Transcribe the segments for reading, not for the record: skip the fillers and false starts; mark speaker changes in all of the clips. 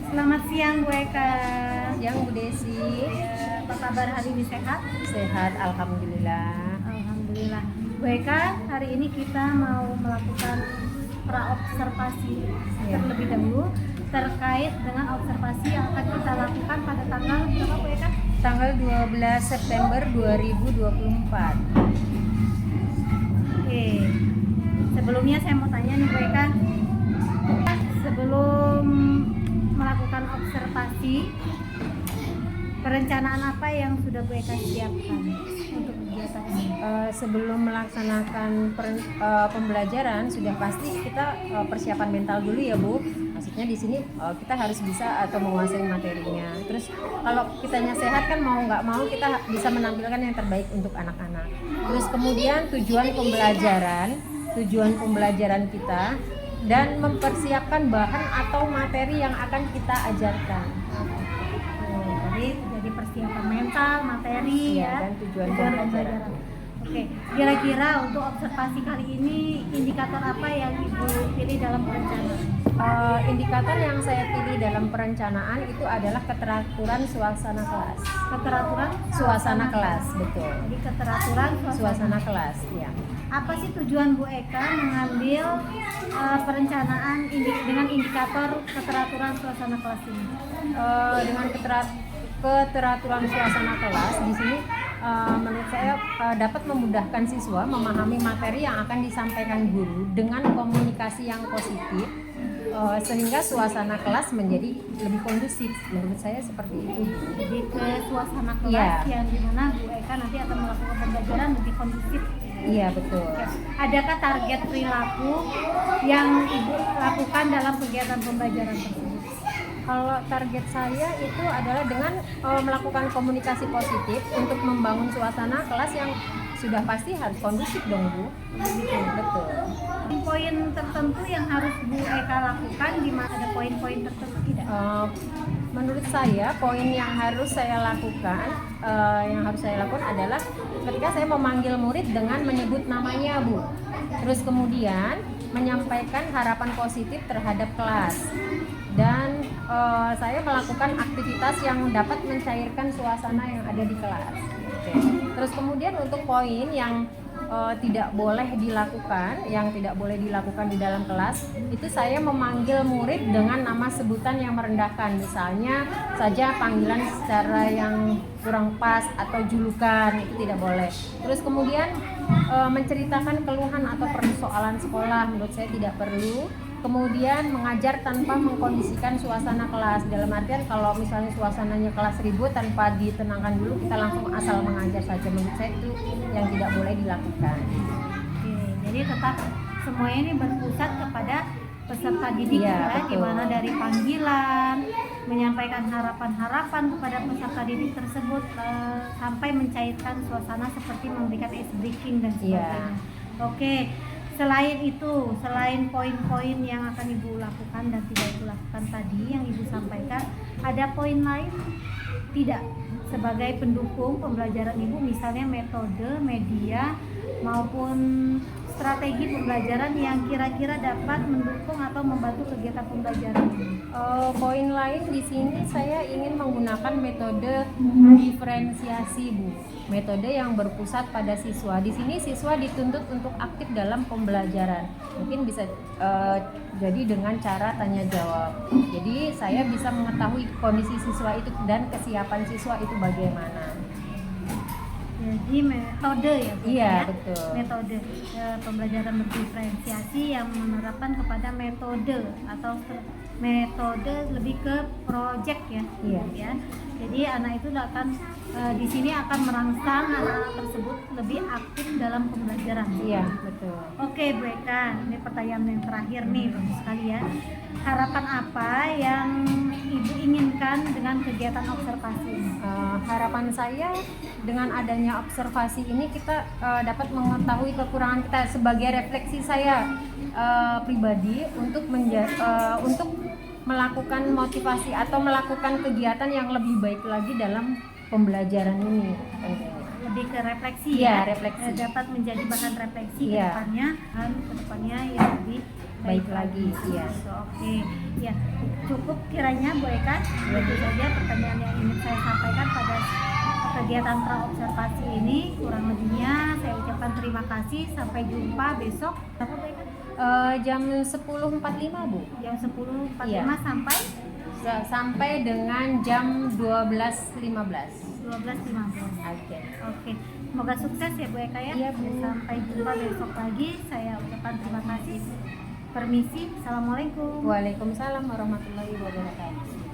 Speaker 1: Selamat siang Bu Eka.
Speaker 2: Siang Bu Desi.
Speaker 1: Apa kabar hari ini, sehat?
Speaker 2: Sehat, alhamdulillah.
Speaker 1: Alhamdulillah. Bu Eka, hari ini kita mau melakukan praobservasi terlebih dahulu terkait dengan observasi yang akan kita lakukan pada tanggal berapa Bu Eka?
Speaker 2: Tanggal 12 September 2024.
Speaker 1: Oke. Sebelumnya saya mau tanya nih Bu Eka, sebelum melakukan observasi, perencanaan apa yang sudah Bu Eka siapkan untuk kegiatan ini?
Speaker 2: Sebelum melaksanakan pembelajaran sudah pasti kita persiapan mental dulu ya Bu. Maksudnya di sini kita harus bisa atau menguasai materinya. Terus kalau kitanya sehat kan mau nggak mau kita bisa menampilkan yang terbaik untuk anak-anak. Terus kemudian tujuan pembelajaran kita dan mempersiapkan bahan atau materi yang akan kita ajarkan.
Speaker 1: Jadi persiapan mental, materi
Speaker 2: dan tujuan pembelajaran.
Speaker 1: Oke, kira-kira untuk observasi kali ini indikator apa yang Ibu pilih dalam perencanaan?
Speaker 2: Indikator yang saya pilih dalam perencanaan itu adalah keteraturan suasana kelas.
Speaker 1: Keteraturan
Speaker 2: Suasana kelas, betul.
Speaker 1: Jadi keteraturan
Speaker 2: Suasana kelas, ya.
Speaker 1: Apa sih tujuan Bu Eka mengambil perencanaan dengan indikator keteraturan suasana kelas ini?
Speaker 2: Dengan keteraturan suasana kelas di sini menurut saya dapat memudahkan siswa memahami materi yang akan disampaikan guru dengan komunikasi yang positif, sehingga suasana kelas menjadi lebih kondusif. Menurut saya seperti itu.
Speaker 1: Jadi ke suasana kelas yang dimana Bu Eka nanti akan melakukan pembelajaran lebih kondusif.
Speaker 2: Iya, betul.
Speaker 1: Adakah target perilaku yang Ibu lakukan dalam kegiatan pembelajaran tersebut?
Speaker 2: Kalau target saya itu adalah dengan melakukan komunikasi positif untuk membangun suasana kelas yang sudah pasti harus kondusif dong Bu. Betul.
Speaker 1: Poin tertentu yang harus Bu Eka lakukan, di mana ada poin-poin tertentu tidak?
Speaker 2: Menurut saya poin yang harus saya lakukan adalah ketika saya memanggil murid dengan menyebut namanya Bu. Terus kemudian menyampaikan harapan positif terhadap kelas. Dan saya melakukan aktivitas yang dapat mencairkan suasana yang ada di kelas. Terus kemudian untuk poin yang tidak boleh dilakukan di dalam kelas, itu saya memanggil murid dengan nama sebutan yang merendahkan, misalnya saja panggilan secara yang kurang pas atau julukan, itu tidak boleh. Terus kemudian menceritakan keluhan atau persoalan sekolah, menurut saya tidak perlu. Kemudian mengajar tanpa mengkondisikan suasana kelas, dalam artian kalau misalnya suasananya kelas ribut, tanpa ditenangkan dulu kita langsung asal mengajar saja, menurut saya itu yang tidak boleh dilakukan.
Speaker 1: Oke, jadi tetap semuanya ini berpusat kepada peserta didik di mana dari panggilan, menyampaikan harapan-harapan kepada peserta didik tersebut, sampai mencairkan suasana seperti memberikan ice breaking dan sebagainya. Oke. Selain poin-poin yang akan Ibu lakukan dan tidak Ibu lakukan tadi yang Ibu sampaikan, ada poin lain tidak sebagai pendukung pembelajaran Ibu, misalnya metode, media maupun strategi pembelajaran yang kira-kira dapat mendukung atau membantu kegiatan pembelajaran ini?
Speaker 2: Poin lain di sini saya ingin menggunakan metode diferensiasi Bu. Metode yang berpusat pada siswa. Di sini siswa dituntut untuk aktif dalam pembelajaran. Mungkin bisa jadi dengan cara tanya jawab. Jadi saya bisa mengetahui kondisi siswa itu dan kesiapan siswa itu bagaimana.
Speaker 1: Jadi metode ya Bu?
Speaker 2: Iya, betul.
Speaker 1: Metode pembelajaran berdiferensiasi yang menerapkan kepada metode atau metode lebih ke project ya.
Speaker 2: Iya.
Speaker 1: Ya. Jadi anak itu akan di sini akan merangsang anak-anak tersebut lebih aktif dalam pembelajaran.
Speaker 2: Iya, betul.
Speaker 1: Oke Bu Eka, ini pertanyaan yang terakhir nih, bagus sekali ya. Harapan apa yang Ibu inginkan dengan kegiatan observasi ini?
Speaker 2: Harapan saya dengan adanya observasi ini kita dapat mengetahui kekurangan kita, sebagai refleksi saya pribadi untuk melakukan motivasi atau melakukan kegiatan yang lebih baik lagi dalam pembelajaran ini.
Speaker 1: Lebih ke refleksi
Speaker 2: refleksi.
Speaker 1: Dapat menjadi bahan refleksi ke depannya yang lebih
Speaker 2: baik lagi. Iya.
Speaker 1: Oke, ya cukup kiranya Bu Eka. Itu saja pertanyaan yang ingin saya sampaikan pada kegiatan praobservasi ini. Kurang lebihnya saya ucapkan terima kasih. Sampai jumpa besok. Apa Bu Eka?
Speaker 2: Jam 10.45 Bu.
Speaker 1: Jam 10.45
Speaker 2: Iya. Sampai dengan jam 12.15.
Speaker 1: 12.15.
Speaker 2: Oke.
Speaker 1: Oke, semoga sukses ya Bu Eka ya.
Speaker 2: Iya, Bu.
Speaker 1: Sampai jumpa besok lagi. Saya ucapkan terima kasih. Permisi. Assalamualaikum.
Speaker 2: Waalaikumsalam warahmatullahi wabarakatuh.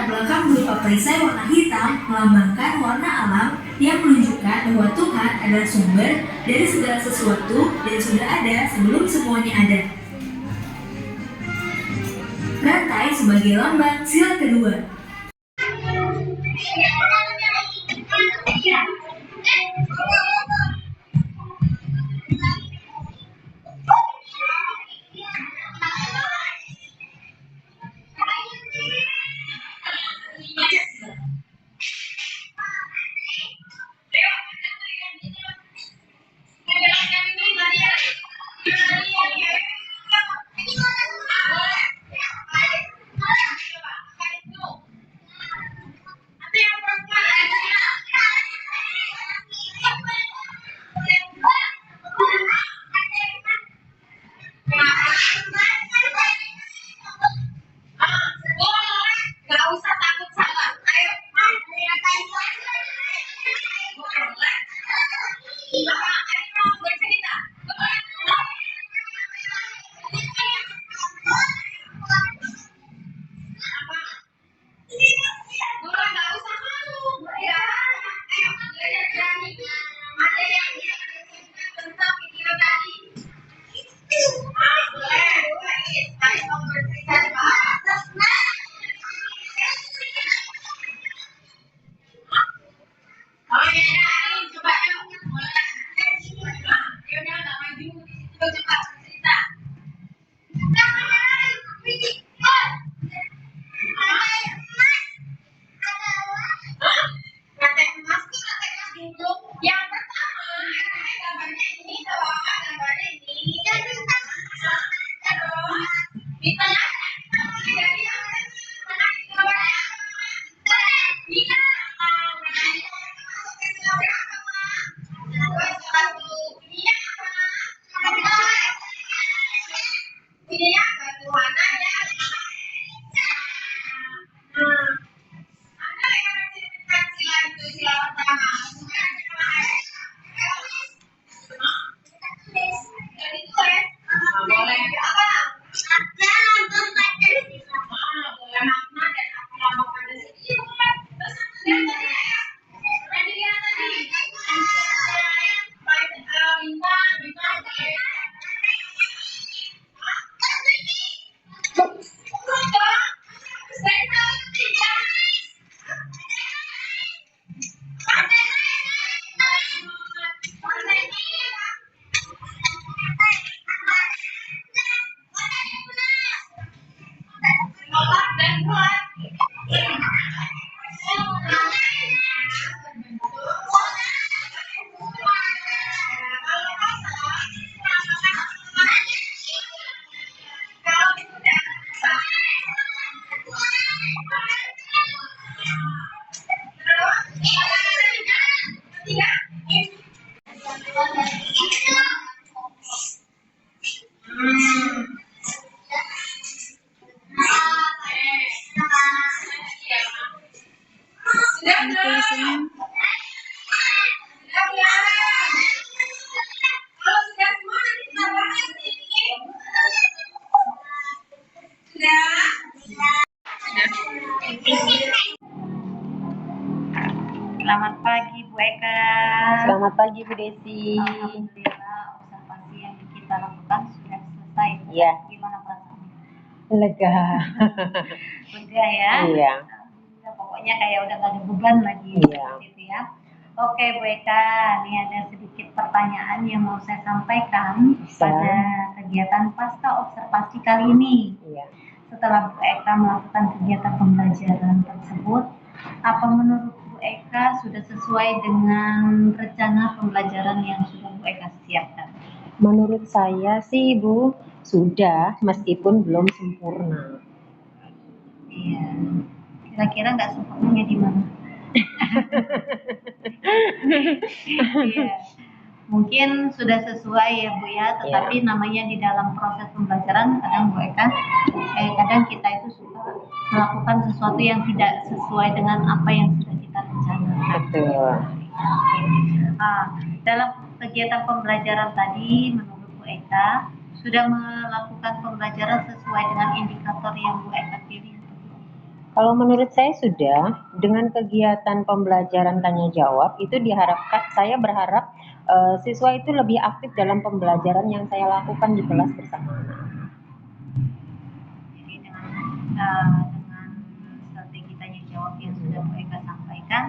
Speaker 3: Belakang berupa perisai warna hitam melambangkan warna alam yang menunjukkan bahwa Tuhan adalah sumber dari segala sesuatu dan sudah ada sebelum semuanya ada. Rantai sebagai lambang sila kedua.
Speaker 1: Selamat pagi Bu Eka.
Speaker 2: Selamat pagi Bu Desi.
Speaker 1: Alhamdulillah observasi yang kita lakukan sudah selesai.
Speaker 2: Iya.
Speaker 1: Gimana perasaannya?
Speaker 2: Lega.
Speaker 1: Lega ya?
Speaker 2: Iya.
Speaker 1: Alhamdulillah, pokoknya kayak udah gak ada beban lagi.
Speaker 2: Iya.
Speaker 1: Gitu ya. Oke Bu Eka, ini ada sedikit pertanyaan yang mau saya sampaikan
Speaker 2: Bisa.
Speaker 1: pada kegiatan pasca observasi kali ini.
Speaker 2: Iya.
Speaker 1: Setelah Bu Eka melakukan kegiatan pembelajaran tersebut, apa menurut Bu Eka sudah sesuai dengan rencana pembelajaran yang sudah Bu Eka siapkan?
Speaker 2: Menurut saya sih Bu, sudah meskipun belum sempurna.
Speaker 1: Iya. Kira-kira nggak sempurnanya di mana? Iya. Mungkin sudah sesuai ya Bu ya, tetapi namanya di dalam proses pembelajaran kadang Bu Eka, kadang kita itu suka melakukan sesuatu yang tidak sesuai dengan apa yang sudah kita rencanakan.
Speaker 2: Betul.
Speaker 1: Dalam kegiatan pembelajaran tadi, menurut Bu Eka, sudah melakukan pembelajaran sesuai dengan indikator yang Bu Eka pilih?
Speaker 2: Kalau menurut saya sudah, dengan kegiatan pembelajaran tanya jawab itu diharapkan, saya berharap siswa itu lebih aktif dalam pembelajaran yang saya lakukan di kelas bersama anak.
Speaker 1: Jadi dengan strategi tanya jawab yang sudah Bu Eka sampaikan,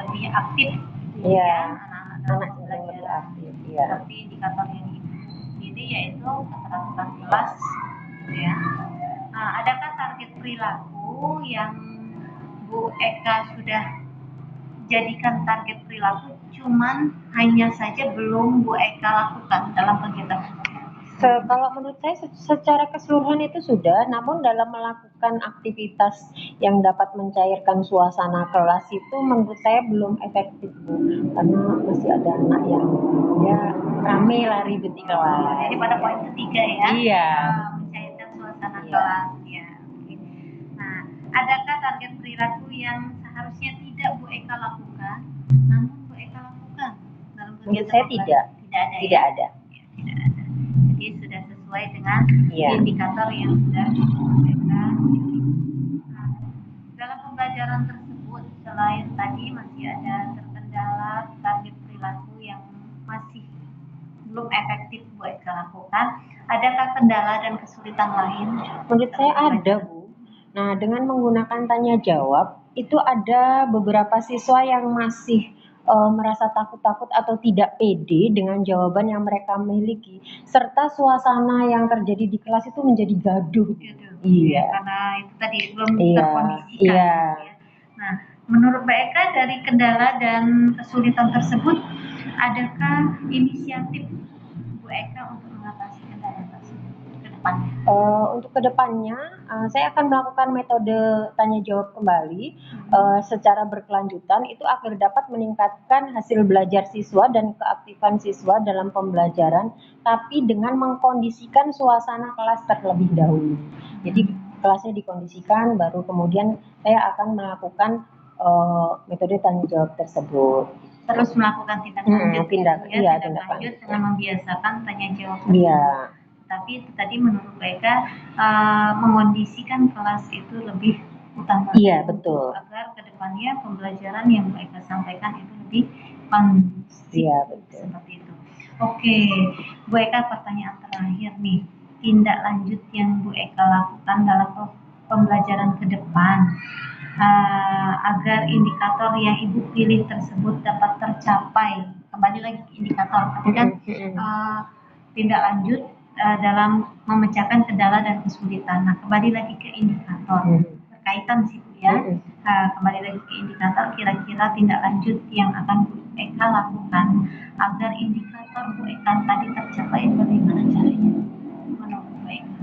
Speaker 1: lebih aktif
Speaker 2: Iya.
Speaker 1: anak-anak dalam
Speaker 2: Anak yang lebih
Speaker 1: pembelajaran.
Speaker 2: aktif, iya.
Speaker 1: Seperti indikator yang ini yaitu keteraturan kelas, gitu ya. Adakah target perilaku yang Bu Eka sudah jadikan target perilaku, cuman hanya saja belum Bu Eka lakukan dalam kegiatan?
Speaker 2: Kalau menurut saya secara keseluruhan itu sudah, namun dalam melakukan aktivitas yang dapat mencairkan suasana kelas itu menurut saya belum efektif Bu, karena masih ada anak yang ya rame lah ribet di kelas.
Speaker 1: Jadi pada poin ketiga ya,
Speaker 2: Iya.
Speaker 1: mencairkan suasana
Speaker 2: Iya.
Speaker 1: kelas ya. Nah, adakah target perilaku yang seharusnya tidak Bu Eka lakukan, namun Bu Eka lakukan dalam kegiatan?
Speaker 2: Menurut saya tidak.
Speaker 1: Tidak ada.
Speaker 2: Tidak
Speaker 1: ya?
Speaker 2: ada.
Speaker 1: Ya, tidak ada. Jadi sudah sesuai dengan
Speaker 2: Iya.
Speaker 1: indikator yang sudah Bu Eka. Nah, dalam pembelajaran tersebut selain tadi masih ada terkendala target perilaku yang masih belum efektif Bu Eka lakukan, adakah kendala dan kesulitan lain?
Speaker 2: Menurut saya ada Bu. Nah, dengan menggunakan tanya jawab itu ada beberapa siswa yang masih merasa takut-takut atau tidak pede dengan jawaban yang mereka miliki, serta suasana yang terjadi di kelas itu menjadi gaduh. Iya.
Speaker 1: Karena itu tadi belum
Speaker 2: Iya.
Speaker 1: terkondisikan.
Speaker 2: Iya.
Speaker 1: Ya. Nah, menurut Mbak Eka dari kendala dan kesulitan tersebut, adakah inisiatif Bu Eka untuk mengatasi kendala tersebut ke depannya?
Speaker 2: Untuk kedepannya, saya akan melakukan metode tanya jawab kembali secara berkelanjutan itu agar dapat meningkatkan hasil belajar siswa dan keaktifan siswa dalam pembelajaran, tapi dengan mengkondisikan suasana kelas terlebih dahulu. Jadi kelasnya dikondisikan, baru kemudian saya akan melakukan metode tanya jawab tersebut.
Speaker 1: Terus melakukan tindak lanjut,
Speaker 2: tindak
Speaker 1: lanjut
Speaker 2: lanjut
Speaker 1: dengan membiasakan tanya jawab.
Speaker 2: Iya.
Speaker 1: Tapi itu tadi menurut Mbak Eka mengondisikan kelas itu lebih utama.
Speaker 2: Iya, betul.
Speaker 1: Agar kedepannya pembelajaran yang Mbak Eka sampaikan itu lebih kondusif.
Speaker 2: Iya, betul.
Speaker 1: Seperti itu. Oke, Bu Eka, pertanyaan terakhir nih. Tindak lanjut yang Bu Eka lakukan dalam pembelajaran ke depan agar indikator yang Ibu pilih tersebut dapat tercapai. Kembali lagi ke indikator, tapi kan tindak lanjut dalam memecahkan kendala dan kesulitan. Nah, kembali lagi ke indikator, berkaitan sih Bu ya. Kembali lagi ke indikator, kira-kira tindak lanjut yang akan Bu Eka lakukan agar indikator Bu Eka tadi tercapai, bagaimana caranya menurut Bu Eka?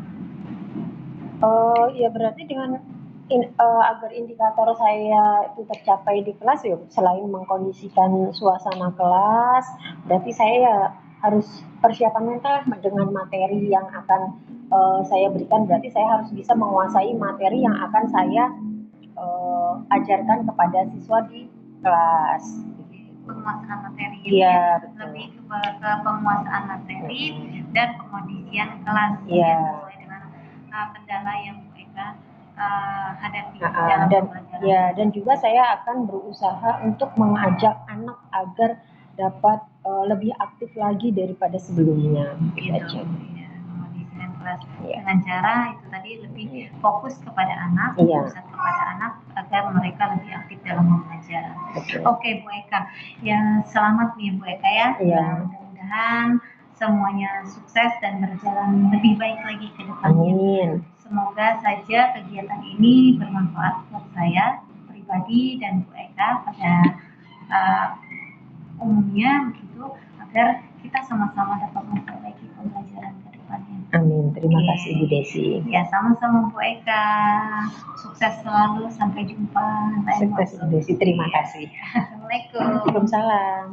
Speaker 2: Ya berarti dengan agar indikator saya itu tercapai di kelas ya, selain mengkondisikan suasana kelas, berarti saya ya harus persiapan mental dengan materi yang akan saya berikan. Berarti saya harus bisa menguasai materi yang akan saya ajarkan kepada siswa di kelas.
Speaker 1: Penguasaan materi,
Speaker 2: Iya, betul.
Speaker 1: lebih ke penguasaan materi dan pengondisian kelas,
Speaker 2: Iya.
Speaker 1: sesuai dengan kendala yang Bu Eka hadapi
Speaker 2: dan
Speaker 1: dalam pembelajaran.
Speaker 2: dan juga saya akan berusaha untuk mengajak anak agar dapat lebih aktif lagi daripada sebelumnya.
Speaker 1: Gitu. Ya, menghabiskan kelas
Speaker 2: Iya.
Speaker 1: dengan cara itu tadi lebih fokus kepada anak,
Speaker 2: Iya.
Speaker 1: pusat kepada anak agar mereka lebih aktif dalam pembelajaran.
Speaker 2: Betul.
Speaker 1: Oke, Bu Eka. Ya, selamat nih Bu Eka ya.
Speaker 2: Iya.
Speaker 1: Mudah-mudahan semuanya sukses dan berjalan lebih baik lagi ke depannya.
Speaker 2: Amin.
Speaker 1: Semoga saja kegiatan ini bermanfaat buat saya pribadi dan Bu Eka pada umumnya begitu, agar kita sama-sama dapat memperbaiki pembelajaran ke depannya.
Speaker 2: Amin. Terima
Speaker 1: Oke.
Speaker 2: kasih Bu Desi.
Speaker 1: Ya, sama-sama Bu Eka. Sukses selalu, sampai jumpa.
Speaker 2: Sukses Bu Desi. Terima kasih.
Speaker 1: Assalamualaikum.
Speaker 2: Waalaikumsalam.